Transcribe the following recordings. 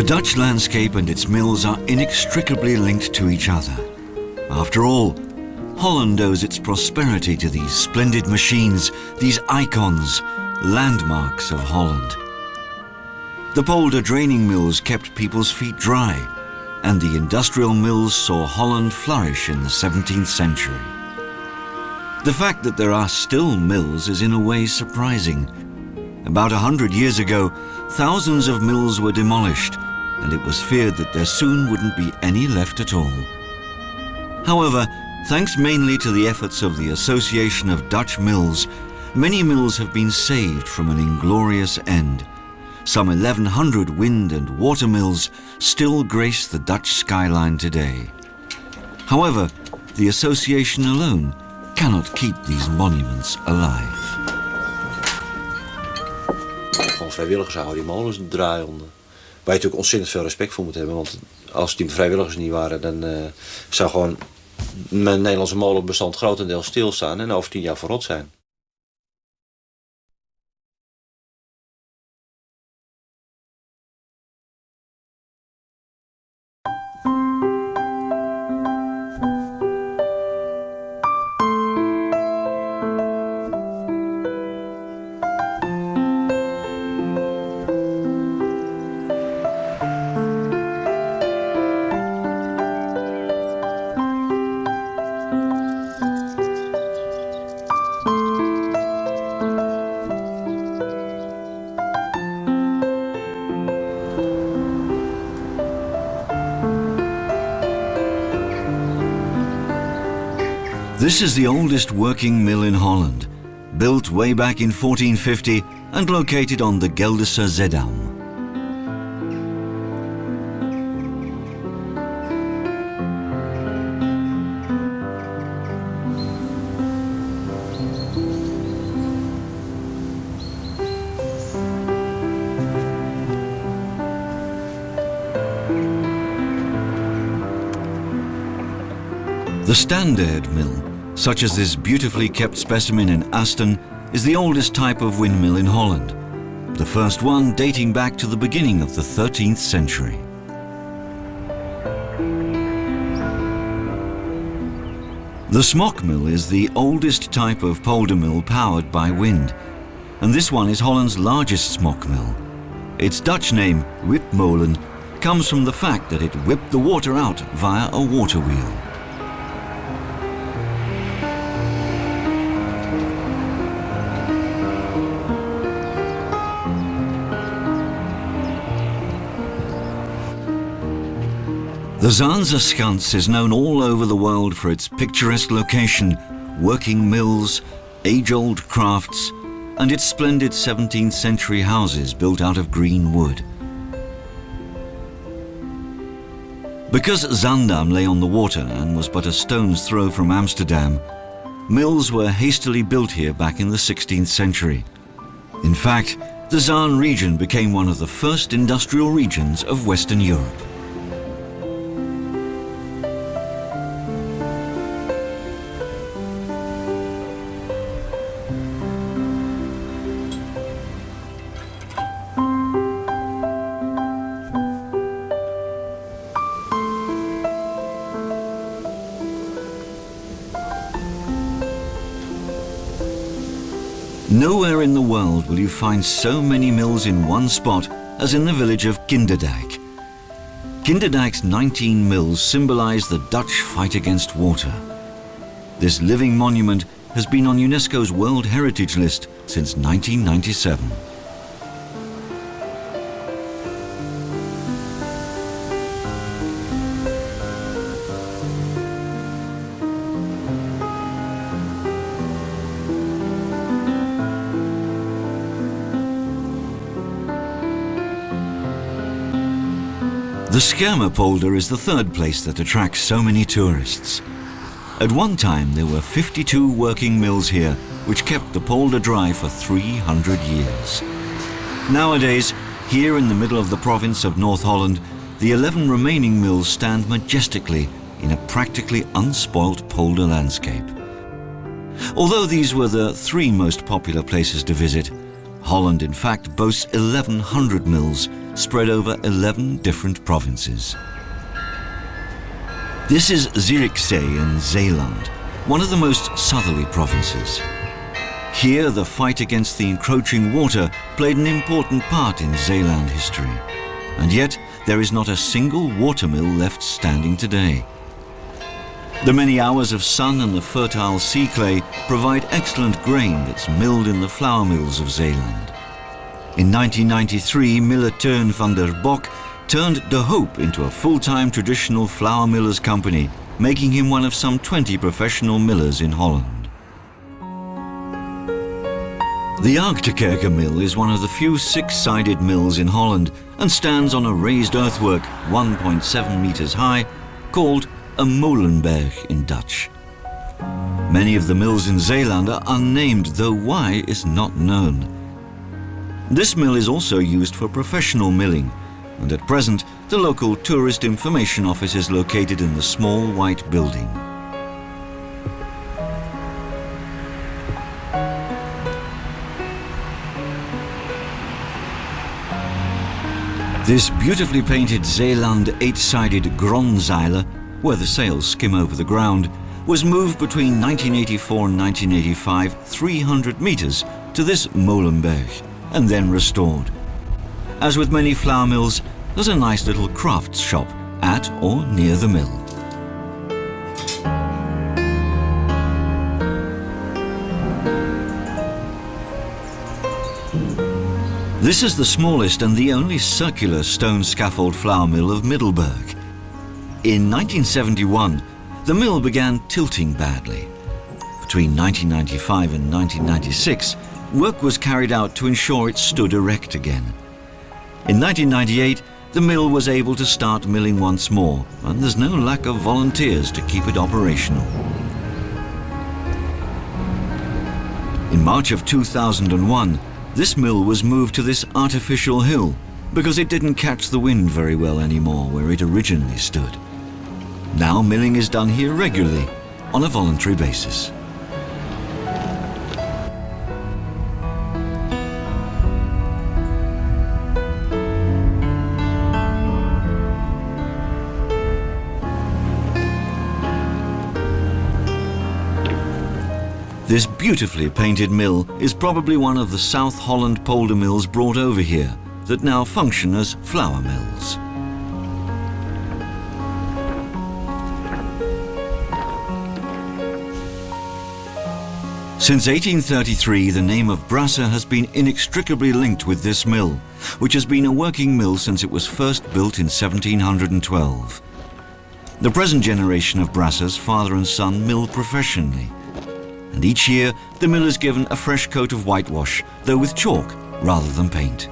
The Dutch landscape and its mills are inextricably linked to each other. After all, Holland owes its prosperity to these splendid machines, these icons, landmarks of Holland. The polder draining mills kept people's feet dry, and the industrial mills saw Holland flourish in the 17th century. The fact that there are still mills is in a way surprising. About 100 years ago, thousands of mills were demolished, and it was feared that there soon wouldn't be any left at all. However, thanks mainly to the efforts of the Association of Dutch Mills, many mills have been saved from an inglorious end. Some 1,100 wind and water mills still grace the Dutch skyline today. However, the association alone cannot keep these monuments alive. Gewoon vrijwilligers houden die molens draaiende. Waar je natuurlijk ontzettend veel respect voor moet hebben. Want als die vrijwilligers niet waren, dan zou gewoon mijn Nederlandse molenbestand grotendeels stilstaan en over 10 jaar verrot zijn. This is the oldest working mill in Holland, built way back in 1450 and located on the Gelderse Zeedam. The standard mill, such as this beautifully kept specimen in Aston, is the oldest type of windmill in Holland, the first one dating back to the beginning of the 13th century. The smock mill is the oldest type of polder mill powered by wind, and this one is Holland's largest smock mill. Its Dutch name, whipmolen, comes from the fact that it whipped the water out via a water wheel. The Zaanse is known all over the world for its picturesque location, working mills, age-old crafts, and its splendid 17th century houses built out of green wood. Because Zaandam lay on the water and was but a stone's throw from Amsterdam, mills were hastily built here back in the 16th century. In fact, the Zaan region became one of the first industrial regions of Western Europe. Nowhere in the world will you find so many mills in one spot as in the village of Kinderdijk. Kinderdijk's 19 mills symbolize the Dutch fight against water. This living monument has been on UNESCO's World Heritage List since 1997. The Schermerpolder is the third place that attracts so many tourists. At one time there were 52 working mills here, which kept the polder dry for 300 years. Nowadays, here in the middle of the province of North Holland, the 11 remaining mills stand majestically in a practically unspoilt polder landscape. Although these were the 3 most popular places to visit, Holland in fact boasts 1,100 mills, spread over 11 different provinces. This is Zierikzee in Zeeland, one of the most southerly provinces. Here, the fight against the encroaching water played an important part in Zeeland history. And yet, there is not a single watermill left standing today. The many hours of sun and the fertile sea clay provide excellent grain that's milled in the flour mills of Zeeland. In 1993, miller Teun van der Bok turned De Hoop into a full-time traditional flour millers company, making him one of some 20 professional millers in Holland. The Agtekerke mill is one of the few six-sided mills in Holland and stands on a raised earthwork 1.7 meters high, called a molenberg in Dutch. Many of the mills in Zeeland are unnamed, though why is not known. This mill is also used for professional milling, and at present the local tourist information office is located in the small white building. This beautifully painted Zeeland 8-sided Gronzeiler, where the sails skim over the ground, was moved between 1984 and 1985 300 meters to this Molenberg and then restored. As with many flour mills, there's a nice little crafts shop at or near the mill. This is the smallest and the only circular stone scaffold flour mill of Middelburg. In 1971, the mill began tilting badly. Between 1995 and 1996, work was carried out to ensure it stood erect again. In 1998, the mill was able to start milling once more, and there's no lack of volunteers to keep it operational. In March of 2001, this mill was moved to this artificial hill because it didn't catch the wind very well anymore where it originally stood. Now milling is done here regularly on a voluntary basis. This beautifully painted mill is probably one of the South Holland polder mills brought over here that now function as flour mills. Since 1833, the name of Brasser has been inextricably linked with this mill, which has been a working mill since it was first built in 1712. The present generation of Brassers, father and son, mill professionally. And each year, the mill is given a fresh coat of whitewash, though with chalk rather than paint.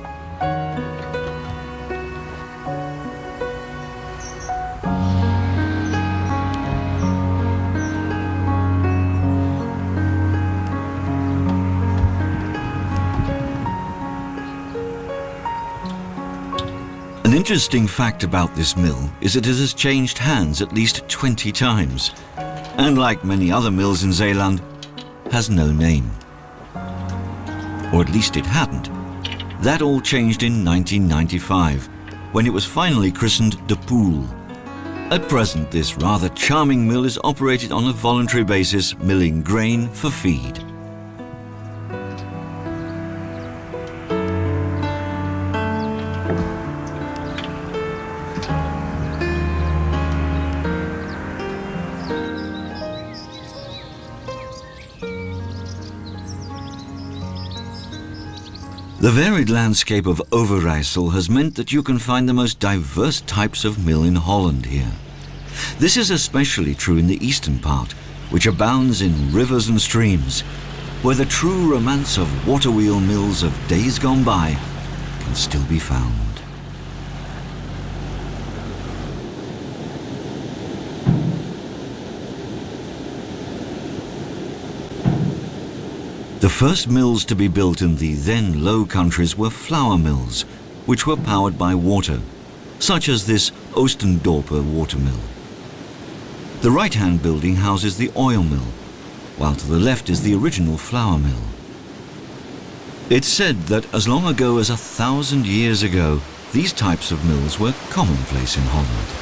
An interesting fact about this mill is that it has changed hands at least 20 times, and like many other mills in Zeeland, has no name. Or at least it hadn't. That all changed in 1995, when it was finally christened De Poel. At present, this rather charming mill is operated on a voluntary basis, milling grain for feed. The varied landscape of Overijssel has meant that you can find the most diverse types of mill in Holland here. This is especially true in the eastern part, which abounds in rivers and streams, where the true romance of waterwheel mills of days gone by can still be found. The first mills to be built in the then Low Countries were flour mills, which were powered by water, such as this Oostendorper watermill. The right-hand building houses the oil mill, while to the left is the original flour mill. It's said that as long ago as 1,000 years ago, these types of mills were commonplace in Holland.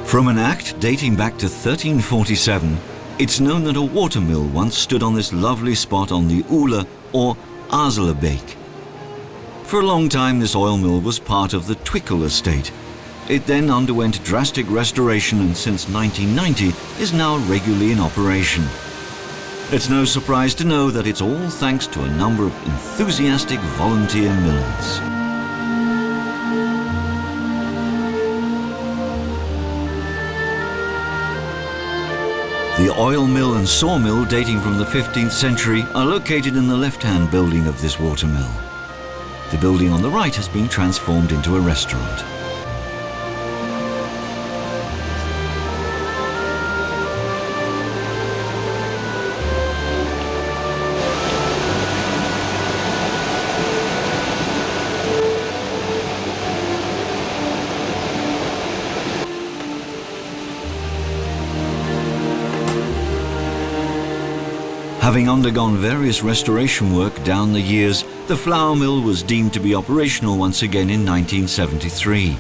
From an act dating back to 1347, it's known that a watermill once stood on this lovely spot on the Oele or Azelebeek. For a long time this oil mill was part of the Twickel estate. It then underwent drastic restoration and since 1990 is now regularly in operation. It's no surprise to know that it's all thanks to a number of enthusiastic volunteer millers. The oil mill and sawmill dating from the 15th century are located in the left-hand building of this watermill. The building on the right has been transformed into a restaurant. Having undergone various restoration work down the years, the flour mill was deemed to be operational once again in 1973.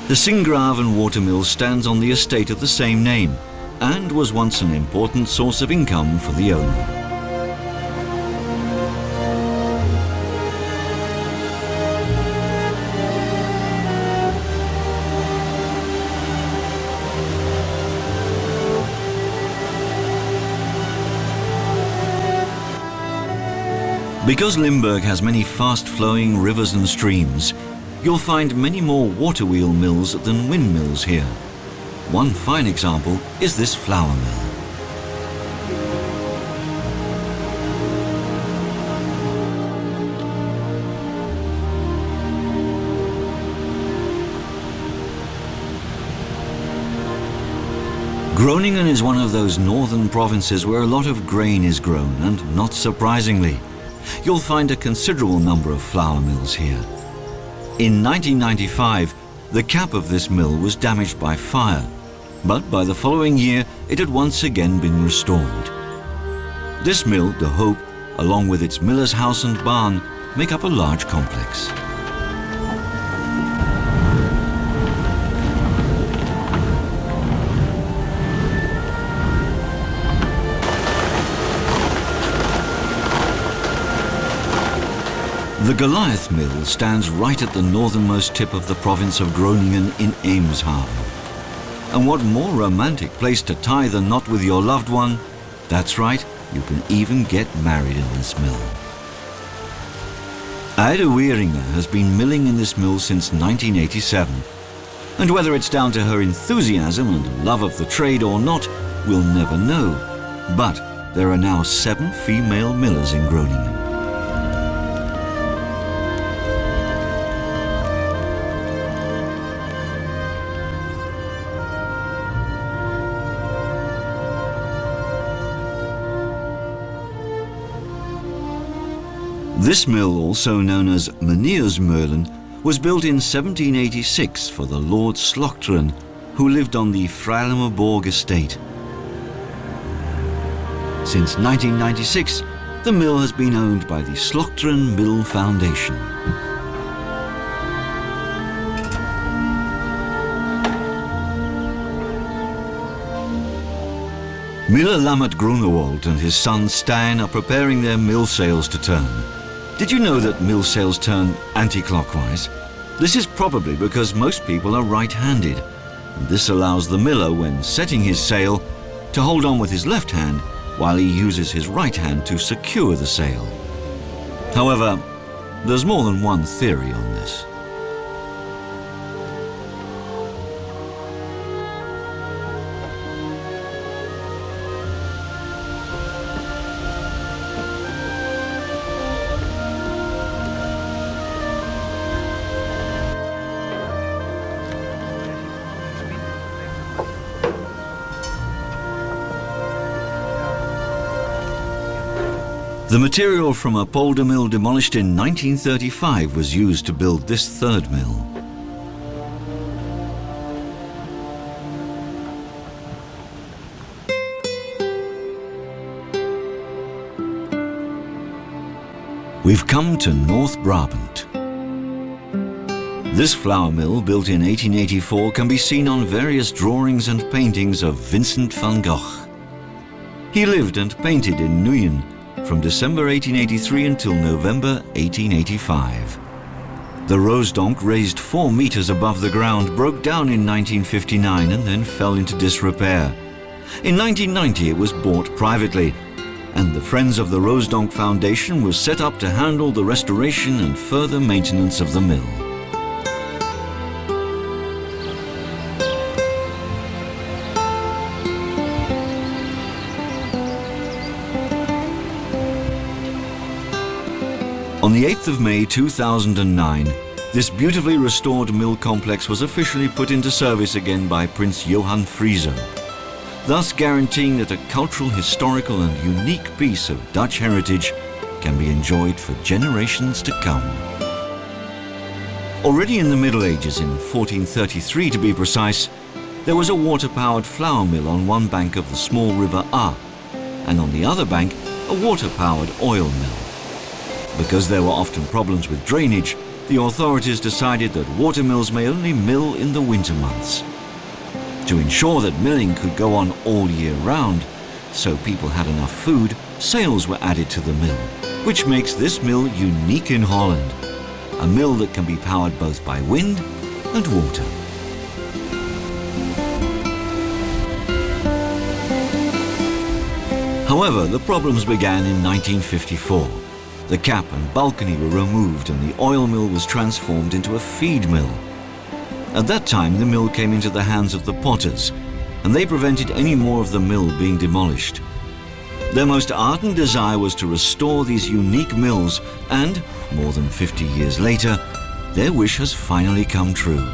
The Singraven watermill stands on the estate of the same name and was once an important source of income for the owner. Because Limburg has many fast-flowing rivers and streams, you'll find many more water wheel mills than windmills here. One fine example is this flour mill. Groningen is one of those northern provinces where a lot of grain is grown, and not surprisingly, you'll find a considerable number of flour mills here. In 1995, the cap of this mill was damaged by fire, but by the following year it had once again been restored. This mill, De Hoop, along with its miller's house and barn, make up a large complex. The Goliath Mill stands right at the northernmost tip of the province of Groningen in Eemshaven. And what more romantic place to tie the knot with your loved one? That's right, you can even get married in this mill. Ida Wieringa has been milling in this mill since 1987. And whether it's down to her enthusiasm and love of the trade or not, we'll never know. But there are now 7 female millers in Groningen. This mill, also known as Meneersmeulen, was built in 1786 for the Lord Slochteren, who lived on the Vrijlemerborg estate. Since 1996, the mill has been owned by the Slochteren Mill Foundation. Miller Lammert Grunewald and his son Stijn are preparing their mill sails to turn. Did you know that mill sails turn anti-clockwise? This is probably because most people are right-handed, and this allows the miller, when setting his sail, to hold on with his left hand while he uses his right hand to secure the sail. However, there's more than one theory on this. The material from a polder mill demolished in 1935 was used to build this third mill. We've come to North Brabant. This flour mill, built in 1884, can be seen on various drawings and paintings of Vincent van Gogh. He lived and painted in Nuenen from December 1883 until November 1885. The roosdonk, raised 4 meters above the ground, broke down in 1959 and then fell into disrepair. In 1990 it was bought privately, and the Friends of the Roosdonk Foundation was set up to handle the restoration and further maintenance of the mill. On the 8th of May 2009, this beautifully restored mill complex was officially put into service again by Prince Johan Friso, thus guaranteeing that a cultural, historical and unique piece of Dutch heritage can be enjoyed for generations to come. Already in the Middle Ages, in 1433 to be precise, there was a water-powered flour mill on one bank of the small river A, and on the other bank a water-powered oil mill. Because there were often problems with drainage, the authorities decided that water mills may only mill in the winter months. To ensure that milling could go on all year round, so people had enough food, sails were added to the mill, which makes this mill unique in Holland. A mill that can be powered both by wind and water. However, the problems began in 1954. The cap and balcony were removed and the oil mill was transformed into a feed mill. At that time, the mill came into the hands of the potters, and they prevented any more of the mill being demolished. Their most ardent desire was to restore these unique mills, and, more than 50 years later, their wish has finally come true.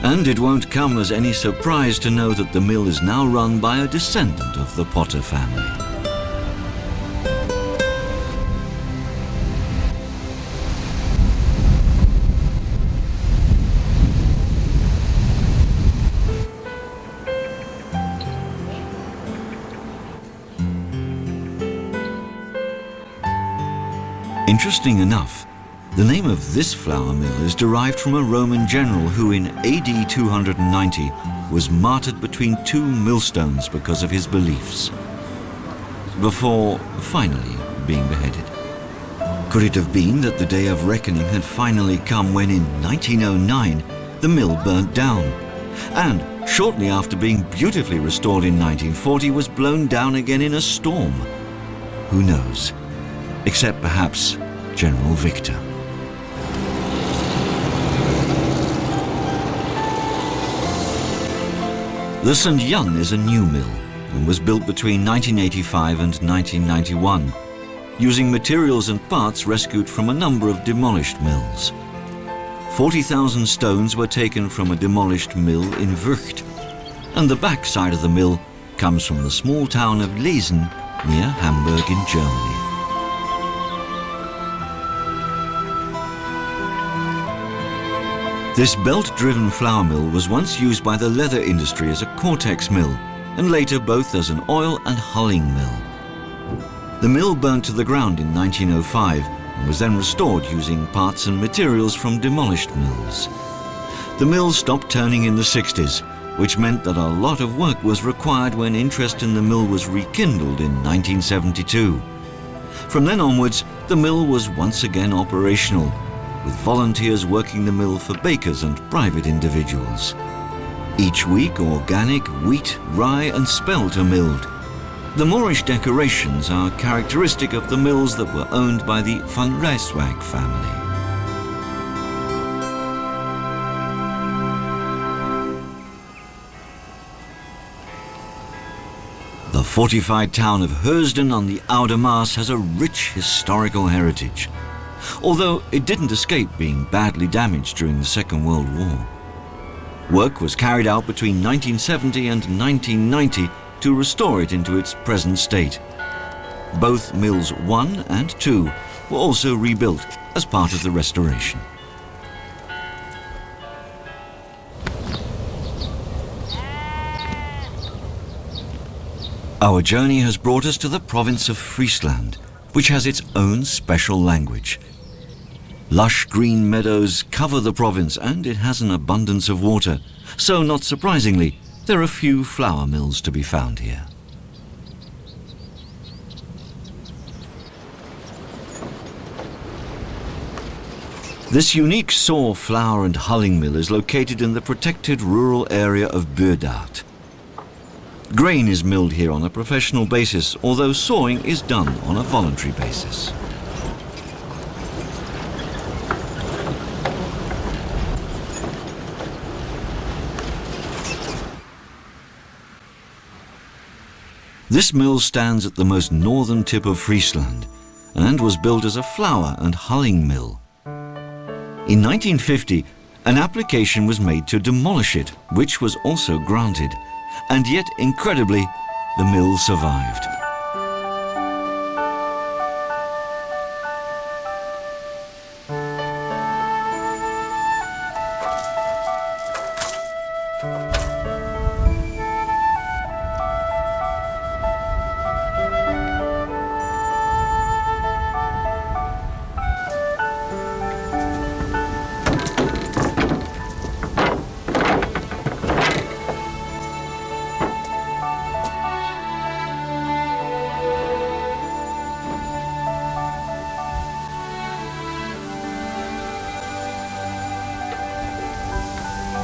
And it won't come as any surprise to know that the mill is now run by a descendant of the Potter family. Interesting enough, the name of this flour mill is derived from a Roman general who in AD 290 was martyred between 2 millstones because of his beliefs, before finally being beheaded. Could it have been that the day of reckoning had finally come when in 1909 the mill burnt down, and shortly after being beautifully restored in 1940 was blown down again in a storm? Who knows? Except perhaps General Victor. The St. Jan is a new mill and was built between 1985 and 1991, using materials and parts rescued from a number of demolished mills. 40,000 stones were taken from a demolished mill in Vught, and the back side of the mill comes from the small town of Lesen near Hamburg in Germany. This belt-driven flour mill was once used by the leather industry as a cortex mill, and later both as an oil and hulling mill. The mill burnt to the ground in 1905 and was then restored using parts and materials from demolished mills. The mill stopped turning in the 60s, which meant that a lot of work was required when interest in the mill was rekindled in 1972. From then onwards, the mill was once again operational, with volunteers working the mill for bakers and private individuals. Each week, organic wheat, rye and spelt are milled. The Moorish decorations are characteristic of the mills that were owned by the Van Rijswijk family. The fortified town of Heusden on the Oude Maas has a rich historical heritage, although it didn't escape being badly damaged during the Second World War. Work was carried out between 1970 and 1990 to restore it into its present state. Both Mills 1 and 2 were also rebuilt as part of the restoration. Our journey has brought us to the province of Friesland, which has its own special language. Lush green meadows cover the province and it has an abundance of water, so not surprisingly, there are few flour mills to be found here. This unique saw, flour and hulling mill is located in the protected rural area of Beaufort. Grain is milled here on a professional basis, although sawing is done on a voluntary basis. This mill stands at the most northern tip of Friesland and was built as a flour and hulling mill. In 1950, an application was made to demolish it, which was also granted, and yet, incredibly, the mill survived.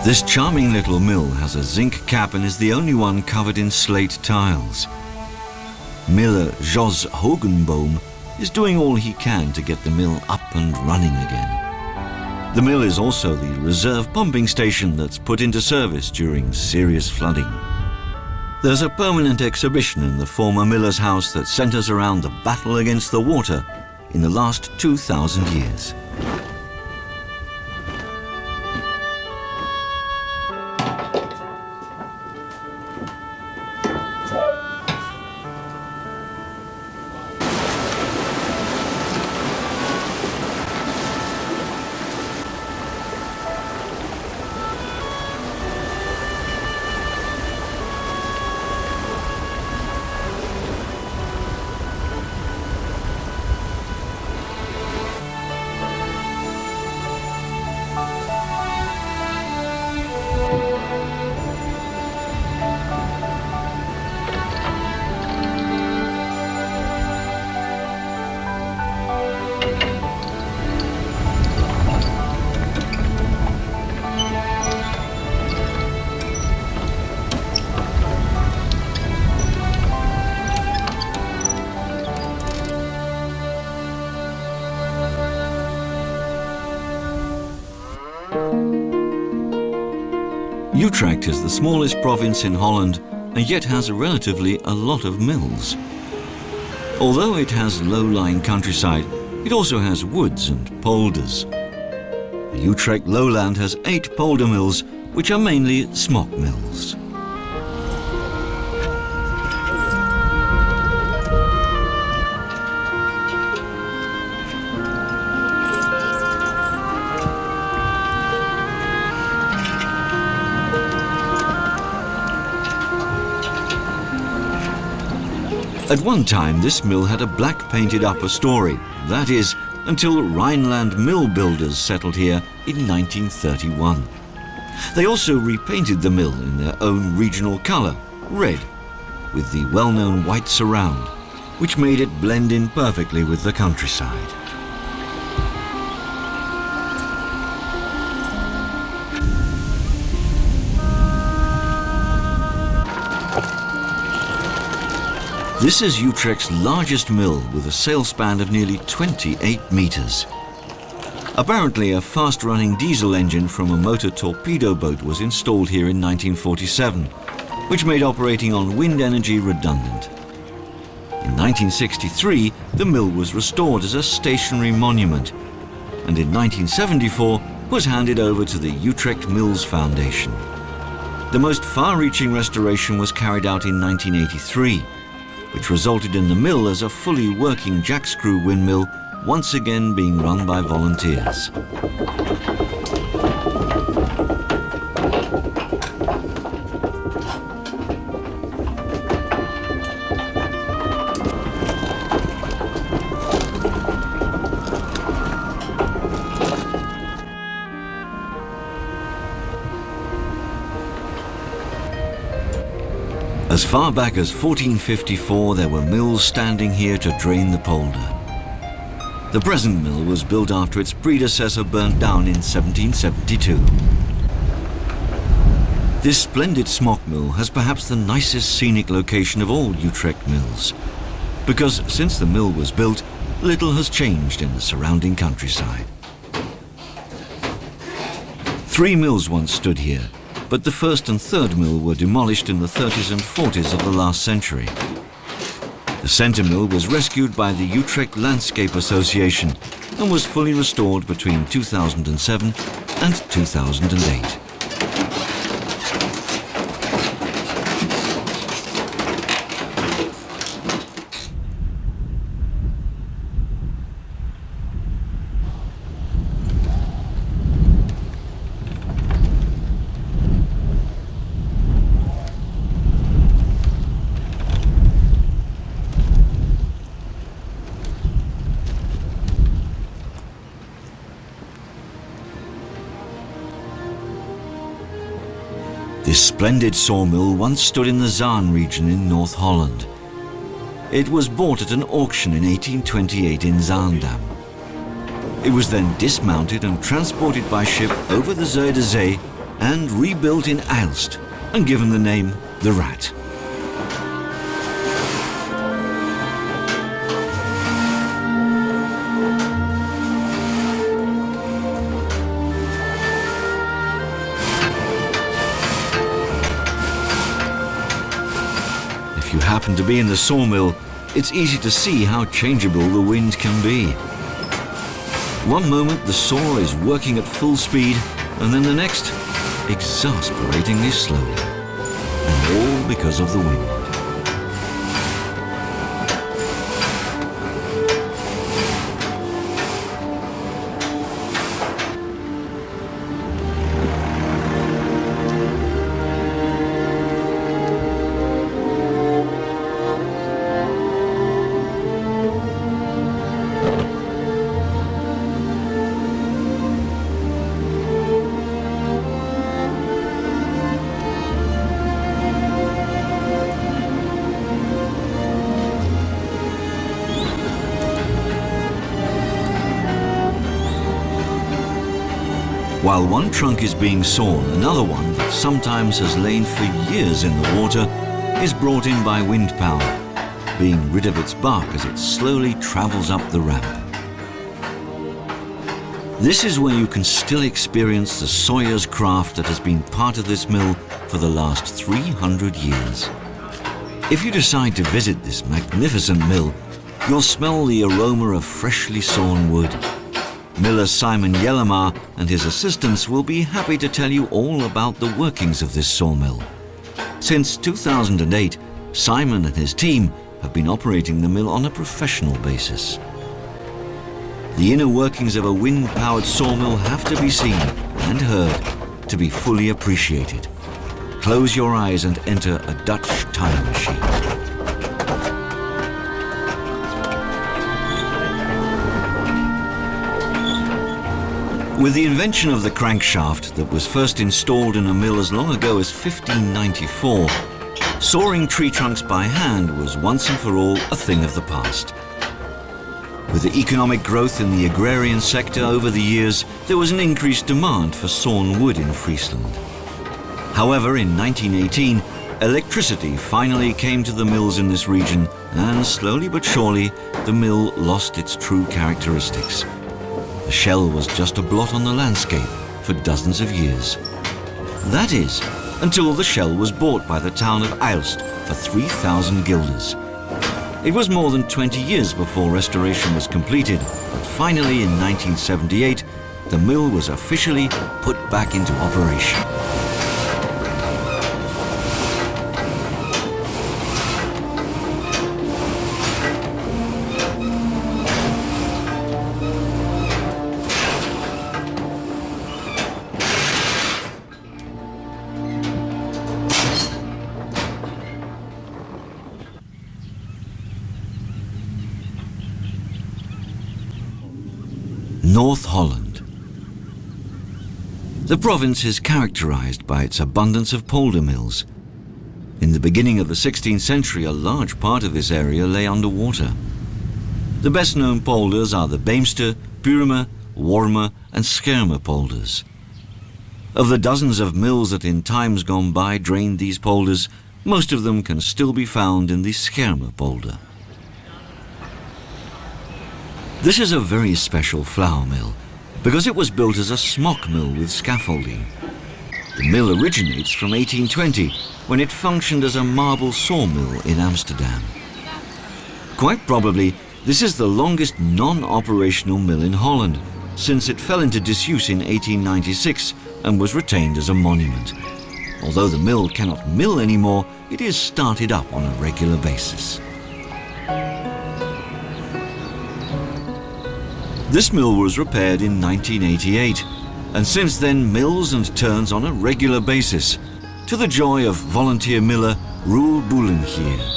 This charming little mill has a zinc cap and is the only one covered in slate tiles. Miller Jos Hogenboom is doing all he can to get the mill up and running again. The mill is also the reserve pumping station that's put into service during serious flooding. There's a permanent exhibition in the former miller's house that centers around the battle against the water in the last 2,000 years. Utrecht is the smallest province in Holland and yet has relatively a lot of mills. Although it has low-lying countryside, it also has woods and polders. The Utrecht lowland has 8 polder mills, which are mainly smock mills. At one time, this mill had a black painted upper story, that is, until Rhineland mill builders settled here in 1931. They also repainted the mill in their own regional colour, red, with the well-known white surround, which made it blend in perfectly with the countryside. This is Utrecht's largest mill with a sail span of nearly 28 meters. Apparently, a fast-running diesel engine from a motor torpedo boat was installed here in 1947, which made operating on wind energy redundant. In 1963, the mill was restored as a stationary monument, and in 1974 was handed over to the Utrecht Mills Foundation. The most far-reaching restoration was carried out in 1983, which resulted in the mill as a fully working jackscrew windmill, once again being run by volunteers. As far back as 1454, there were mills standing here to drain the polder. The present mill was built after its predecessor burnt down in 1772. This splendid smock mill has perhaps the nicest scenic location of all Utrecht mills, because since the mill was built, little has changed in the surrounding countryside. 3 mills once stood here, but the first and third mill were demolished in the 30s and 40s of the last century. The centre mill was rescued by the Utrecht Landscape Association and was fully restored between 2007 and 2008. This splendid sawmill once stood in the Zaan region in North Holland. It was bought at an auction in 1828 in Zaandam. It was then dismounted and transported by ship over the Zuider Zee and rebuilt in Aalst and given the name The Rat. If you happen to be in the sawmill, it's easy to see how changeable the wind can be. One moment the saw is working at full speed, and then the next, exasperatingly slowly. And all because of the wind. While one trunk is being sawn, another one that sometimes has lain for years in the water is brought in by wind power, being rid of its bark as it slowly travels up the ramp. This is where you can still experience the sawyer's craft that has been part of this mill for the last 300 years. If you decide to visit this magnificent mill, you'll smell the aroma of freshly sawn wood. Miller Simon Jellemar and his assistants will be happy to tell you all about the workings of this sawmill. Since 2008, Simon and his team have been operating the mill on a professional basis. The inner workings of a wind-powered sawmill have to be seen and heard to be fully appreciated. Close your eyes and enter a Dutch time machine. With the invention of the crankshaft that was first installed in a mill as long ago as 1594, sawing tree trunks by hand was once and for all a thing of the past. With the economic growth in the agrarian sector over the years, there was an increased demand for sawn wood in Friesland. However, in 1918, electricity finally came to the mills in this region, and slowly but surely, the mill lost its true characteristics. The shell was just a blot on the landscape for dozens of years. That is, until the shell was bought by the town of Aalst for 3,000 guilders. It was more than 20 years before restoration was completed, but finally in 1978, the mill was officially put back into operation. North Holland. The province is characterized by its abundance of polder mills. In the beginning of the 16th century, a large part of this area lay underwater. The best-known polders are the Beemster, Purmer, Wormer and Schermer polders. Of the dozens of mills that in times gone by drained these polders, most of them can still be found in the Schermer polder. This is a very special flour mill, because it was built as a smock mill with scaffolding. The mill originates from 1820, when it functioned as a marble sawmill in Amsterdam. Quite probably, this is the longest non-operational mill in Holland, since it fell into disuse in 1896 and was retained as a monument. Although the mill cannot mill anymore, it is started up on a regular basis. This mill was repaired in 1988, and since then mills and turns on a regular basis, to the joy of volunteer miller Roel Boelengier.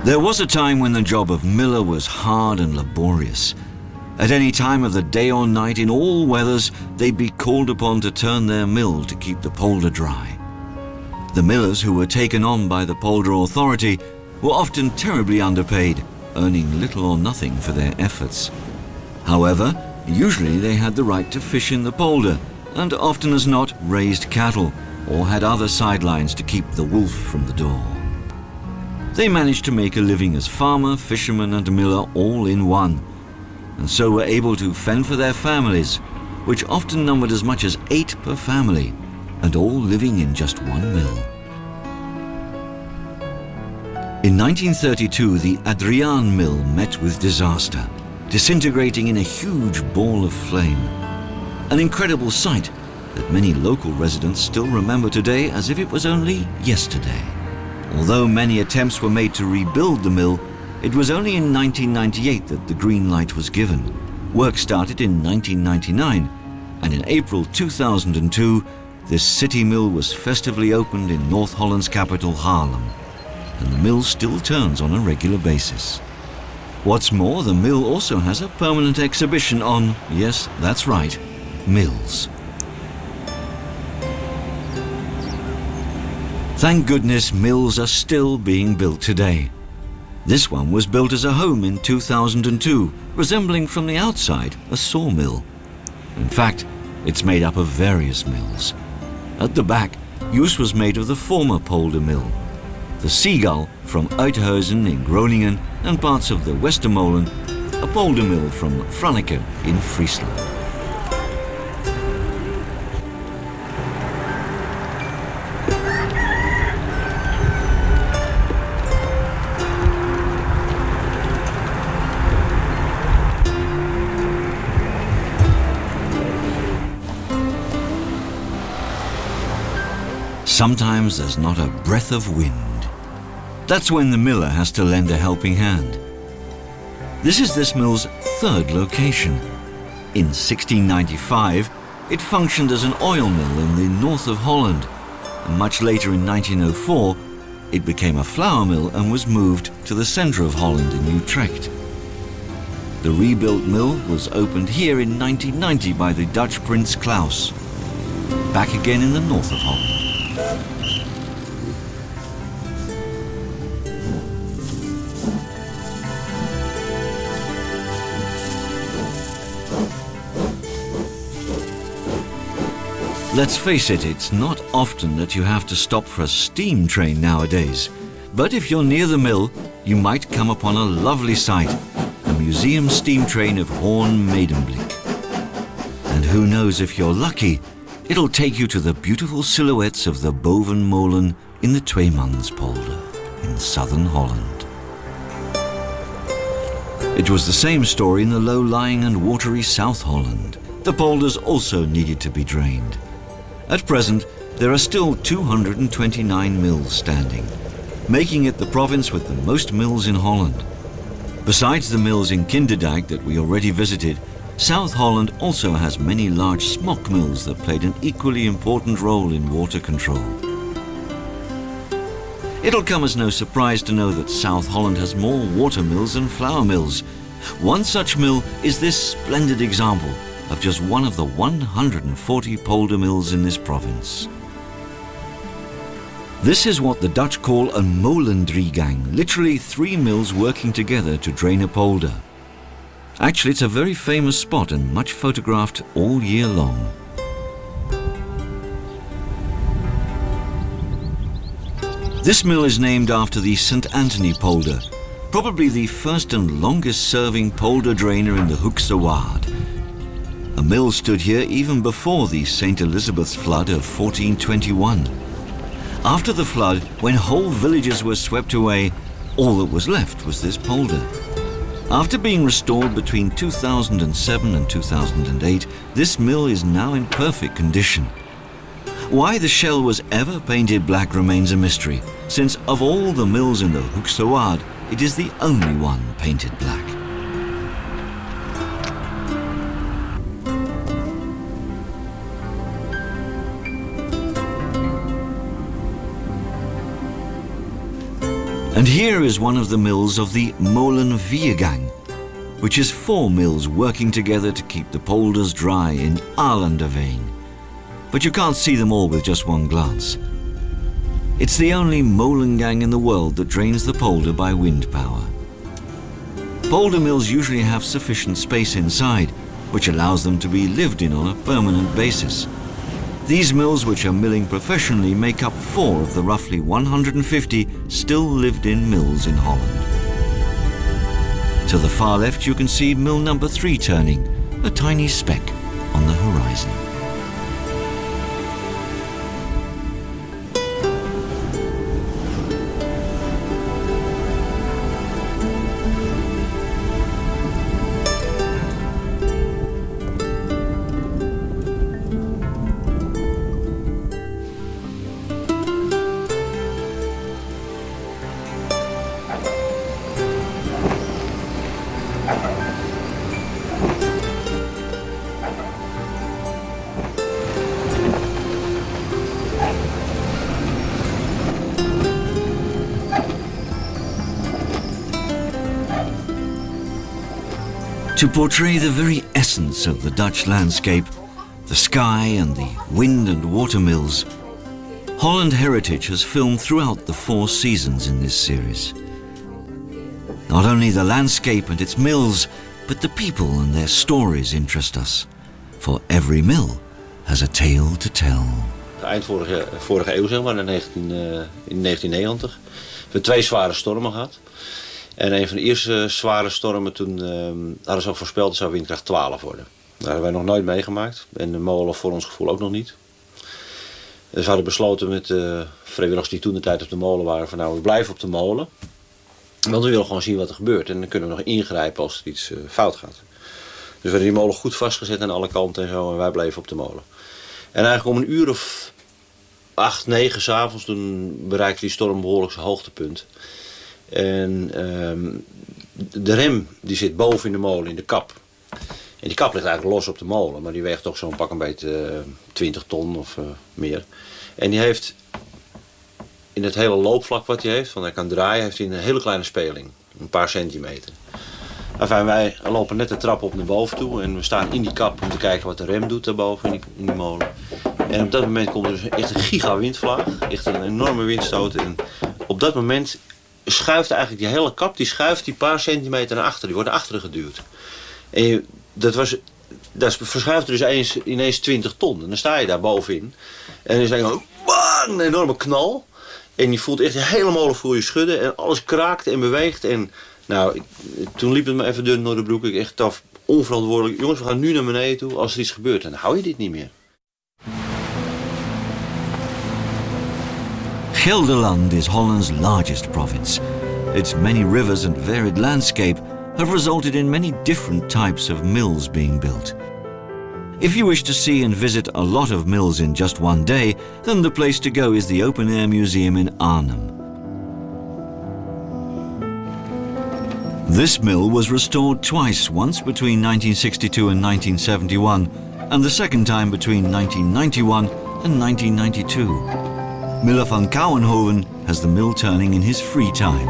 There was a time when the job of miller was hard and laborious. At any time of the day or night, in all weathers, they'd be called upon to turn their mill to keep the polder dry. The millers who were taken on by the polder authority were often terribly underpaid, earning little or nothing for their efforts. However, usually they had the right to fish in the polder, and often as not raised cattle, or had other sidelines to keep the wolf from the door. They managed to make a living as farmer, fisherman and miller all in one, and so were able to fend for their families, which often numbered as much as 8 per family, and all living in just one mill. In 1932, the Adriaan mill met with disaster, disintegrating in a huge ball of flame. An incredible sight that many local residents still remember today as if it was only yesterday. Although many attempts were made to rebuild the mill, it was only in 1998 that the green light was given. Work started in 1999, and in April 2002, this city mill was festively opened in North Holland's capital, Haarlem, and the mill still turns on a regular basis. What's more, the mill also has a permanent exhibition on, yes, that's right, mills. Thank goodness mills are still being built today. This one was built as a home in 2002, resembling from the outside a sawmill. In fact, it's made up of various mills. At the back, use was made of the former polder mill, the Seagull from Uithuizen in Groningen and parts of the Westermolen, a polder mill from Franeker in Friesland. Sometimes there's not a breath of wind. That's when the miller has to lend a helping hand. This is this mill's 3rd location. In 1695, it functioned as an oil mill in the north of Holland. And much later in 1904, it became a flour mill and was moved to the centre of Holland in Utrecht. The rebuilt mill was opened here in 1990 by the Dutch Prince Claus. Back again in the north of Holland. Let's face it, it's not often that you have to stop for a steam train nowadays. But if you're near the mill, you might come upon a lovely sight, a museum steam train of Hoorn Medemblik. And who knows, if you're lucky, it'll take you to the beautiful silhouettes of the Bovenmolen in the Tweemanspolder in southern Holland. It was the same story in the low-lying and watery South Holland. The polders also needed to be drained. At present, there are still 229 mills standing, making it the province with the most mills in Holland. Besides the mills in Kinderdijk that we already visited, South Holland also has many large smock mills that played an equally important role in water control. It'll come as no surprise to know that South Holland has more water mills than flour mills. One such mill is this splendid example of just one of the 140 polder mills in this province. This is what the Dutch call a molendriegang, literally 3 mills working together to drain a polder. Actually, it's a very famous spot and much photographed all year long. This mill is named after the St. Anthony polder, probably the first and longest serving polder drainer in the Hoekse Waard. A mill stood here even before the St. Elizabeth's flood of 1421. After the flood, when whole villages were swept away, all that was left was this polder. After being restored between 2007 and 2008, this mill is now in perfect condition. Why the shell was ever painted black remains a mystery, since of all the mills in the Hoekse Waard, it is the only one painted black. And here is one of the mills of the molenviergang, which is 4 mills working together to keep the polders dry in Arlanderveen. But you can't see them all with just one glance. It's the only molengang in the world that drains the polder by wind power. Polder mills usually have sufficient space inside, which allows them to be lived in on a permanent basis. These mills, which are milling professionally, make up 4 of the roughly 150 still lived-in mills in Holland. To the far left you can see mill number 3 turning, a tiny speck on the horizon. To portray the very essence of the Dutch landscape, the sky and the wind and water mills, Holland Heritage has filmed throughout the 4 seasons in this series. Not only the landscape and its mills, but the people and their stories interest us. For every mill has a tale to tell. Eind vorige eeuw, zeg maar, in 1990, we 2 zware stormen gehad. En een van de eerste zware stormen, toen hadden ze al voorspeld dat zou windkracht 12 worden. Dat hebben wij nog nooit meegemaakt. En de molen voor ons gevoel ook nog niet. Dus we hadden besloten met de vrijwilligers die toen de tijd op de molen waren, van nou, we blijven op de molen. Want we willen gewoon zien wat er gebeurt. En dan kunnen we nog ingrijpen als er iets fout gaat. Dus we hebben die molen goed vastgezet aan alle kanten en zo. En wij bleven op de molen. En eigenlijk om een uur of 8, 9 s'avonds, toen bereikte die storm behoorlijk zijn hoogtepunt. En de rem die zit boven in de molen, in de kap. En die kap ligt eigenlijk los op de molen, maar die weegt toch zo'n pak een beetje 20 ton of meer. En die heeft in het hele loopvlak wat hij heeft, want hij kan draaien, heeft hij een hele kleine speling. Een paar centimeter. Enfin, wij lopen net de trap op naar boven toe en we staan in die kap om te kijken wat de rem doet daarboven in die molen. En op dat moment komt er dus echt een gigawindvlaag, echt een enorme windstoot. En op dat moment schuift eigenlijk die hele kap, die schuift die paar centimeter naar achter, die wordt naar achteren geduwd. En dat verschuift er dus ineens 20 ton. En dan sta je daar bovenin. En dan is er een enorme knal. En je voelt echt de hele molen voel je schudden. En alles kraakt en beweegt. En nou, toen liep het me even dun door de broek. Ik echt taf, onverantwoordelijk. Jongens, we gaan nu naar beneden toe als er iets gebeurt. En dan hou je dit niet meer. Gelderland is Holland's largest province. Its many rivers and varied landscape have resulted in many different types of mills being built. If you wish to see and visit a lot of mills in just one day, then the place to go is the Open Air Museum in Arnhem. This mill was restored twice, once between 1962 and 1971, and the second time between 1991 and 1992. Miller van Kouwenhoven has the mill turning in his free time.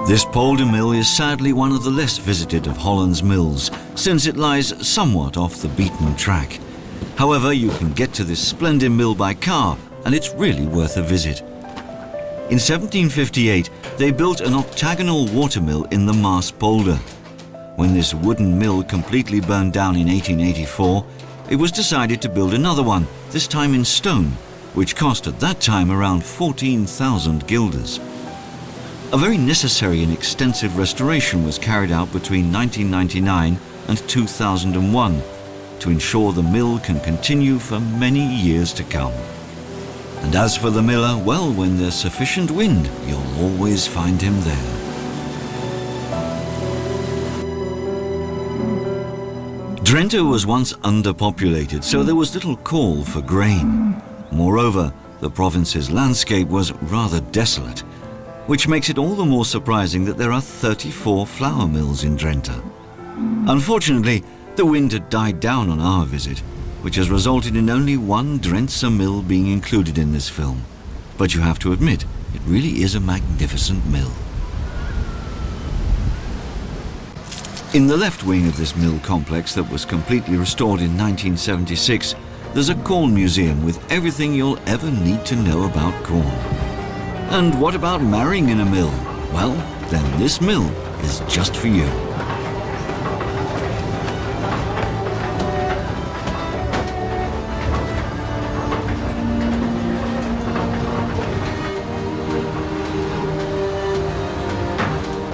This polder mill is sadly one of the less visited of Holland's mills, since it lies somewhat off the beaten track. However, you can get to this splendid mill by car, and it's really worth a visit. In 1758, they built an octagonal watermill in the Maaspolder. When this wooden mill completely burned down in 1884, it was decided to build another one, this time in stone, which cost at that time around 14,000 guilders. A very necessary and extensive restoration was carried out between 1999 and 2001 to ensure the mill can continue for many years to come. And as for the miller, well, when there's sufficient wind, you'll always find him there. Drenthe was once underpopulated, so there was little call for grain. Moreover, the province's landscape was rather desolate, which makes it all the more surprising that there are 34 flour mills in Drenthe. Unfortunately, the wind had died down on our visit, which has resulted in only one Drentse mill being included in this film. But you have to admit, it really is a magnificent mill. In the left wing of this mill complex that was completely restored in 1976, there's a corn museum with everything you'll ever need to know about corn. And what about marrying in a mill? Well, then this mill is just for you.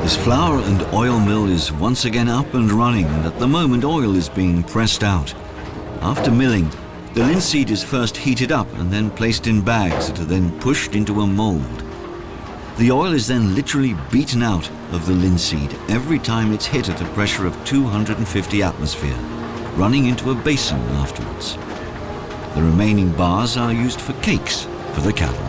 This flour and oil mill is once again up and running, and at the moment oil is being pressed out. After milling, the linseed is first heated up and then placed in bags that are then pushed into a mold. The oil is then literally beaten out of the linseed every time it's hit at a pressure of 250 atmosphere, running into a basin afterwards. The remaining bars are used for cakes for the cattle.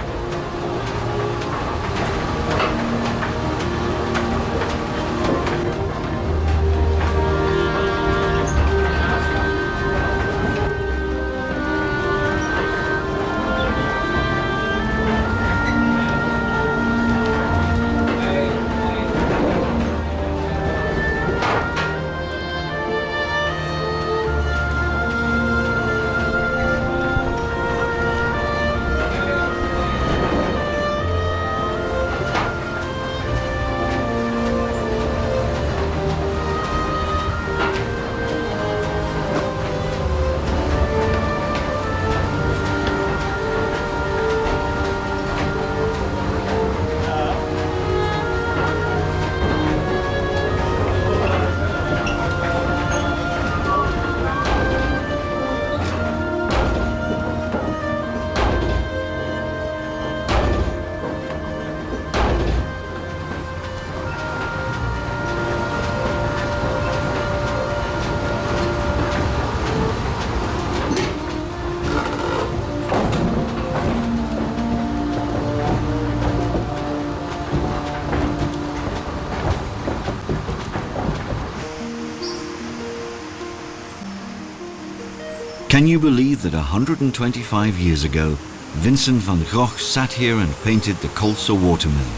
Can you believe that 125 years ago, Vincent van Gogh sat here and painted the Colse watermill?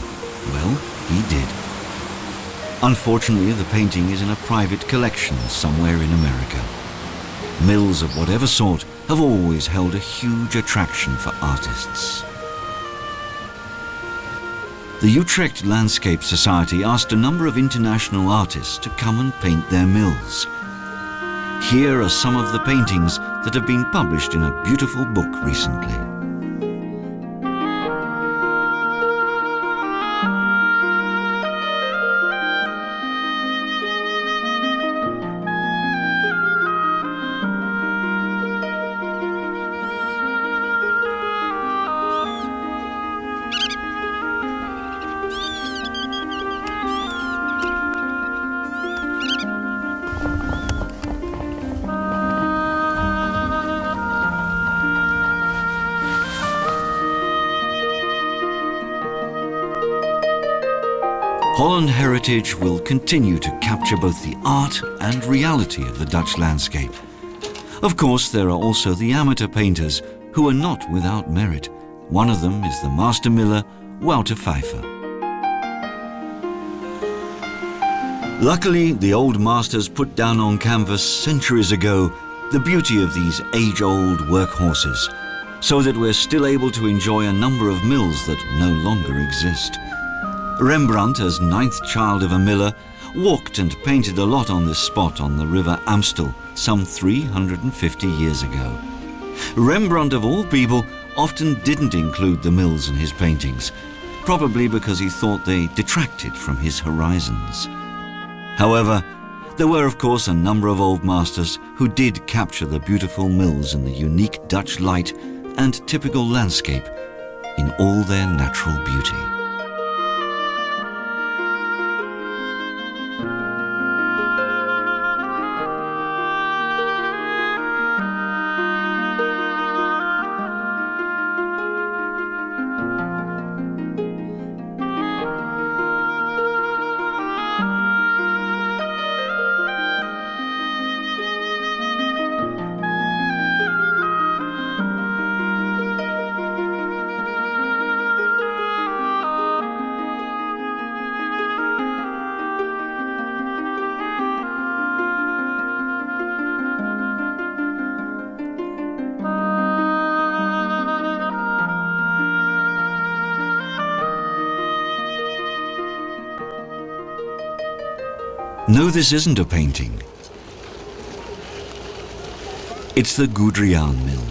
Well, he did. Unfortunately, the painting is in a private collection somewhere in America. Mills of whatever sort have always held a huge attraction for artists. The Utrecht Landscape Society asked a number of international artists to come and paint their mills. Here are some of the paintings that have been published in a beautiful book recently. Holland Heritage will continue to capture both the art and reality of the Dutch landscape. Of course, there are also the amateur painters who are not without merit. One of them is the master miller, Wouter Pfeiffer. Luckily, the old masters put down on canvas centuries ago the beauty of these age-old workhorses, so that we're still able to enjoy a number of mills that no longer exist. Rembrandt, as ninth child of a miller, walked and painted a lot on this spot on the river Amstel some 350 years ago. Rembrandt, of all people, often didn't include the mills in his paintings, probably because he thought they detracted from his horizons. However, there were of course a number of old masters who did capture the beautiful mills in the unique Dutch light and typical landscape in all their natural beauty. No, this isn't a painting. It's the Gudriaan mill.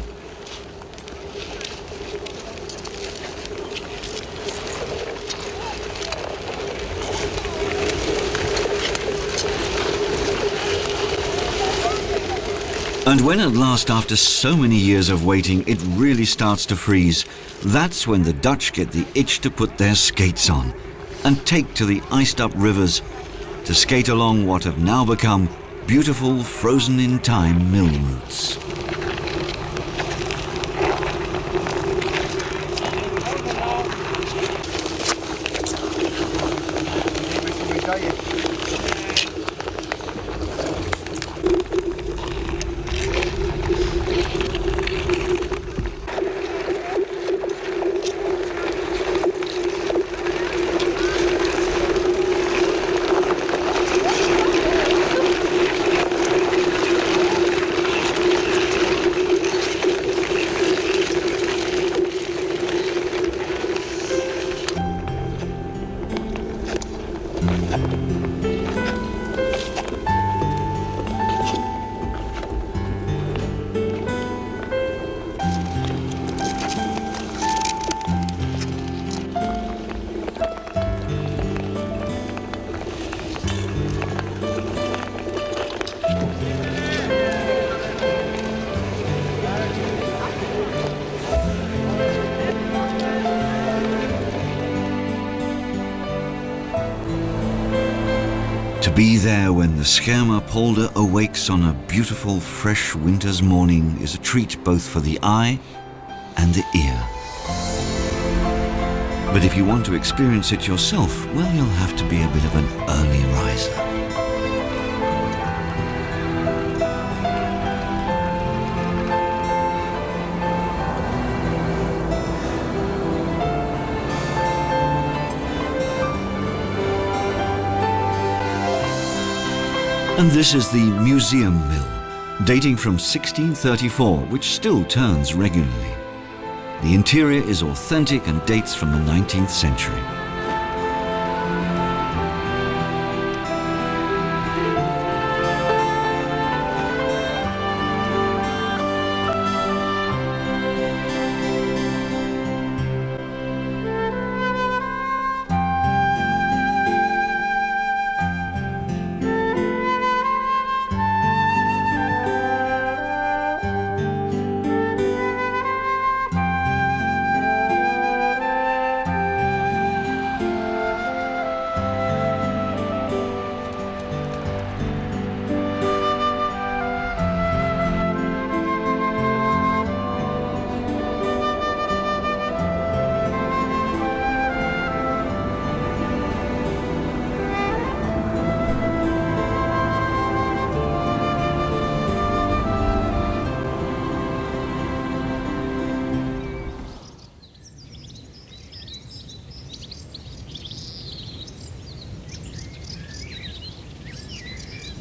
And when at last, after so many years of waiting, it really starts to freeze, that's when the Dutch get the itch to put their skates on and take to the iced-up rivers to skate along what have now become beautiful, frozen-in-time mill routes. To be there when the schermerpolder awakes on a beautiful fresh winter's morning is a treat both for the eye and the ear. But if you want to experience it yourself, well, you'll have to be a bit of an early riser. And this is the Museum Mill, dating from 1634, which still turns regularly. The interior is authentic and dates from the 19th century.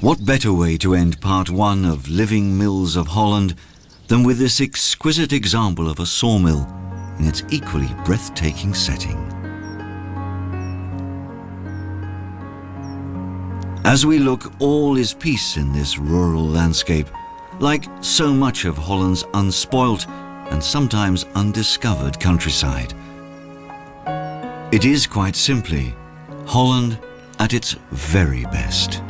What better way to end part one of Living Mills of Holland than with this exquisite example of a sawmill in its equally breathtaking setting. As we look, all is peace in this rural landscape, like so much of Holland's unspoilt and sometimes undiscovered countryside. It is quite simply Holland at its very best.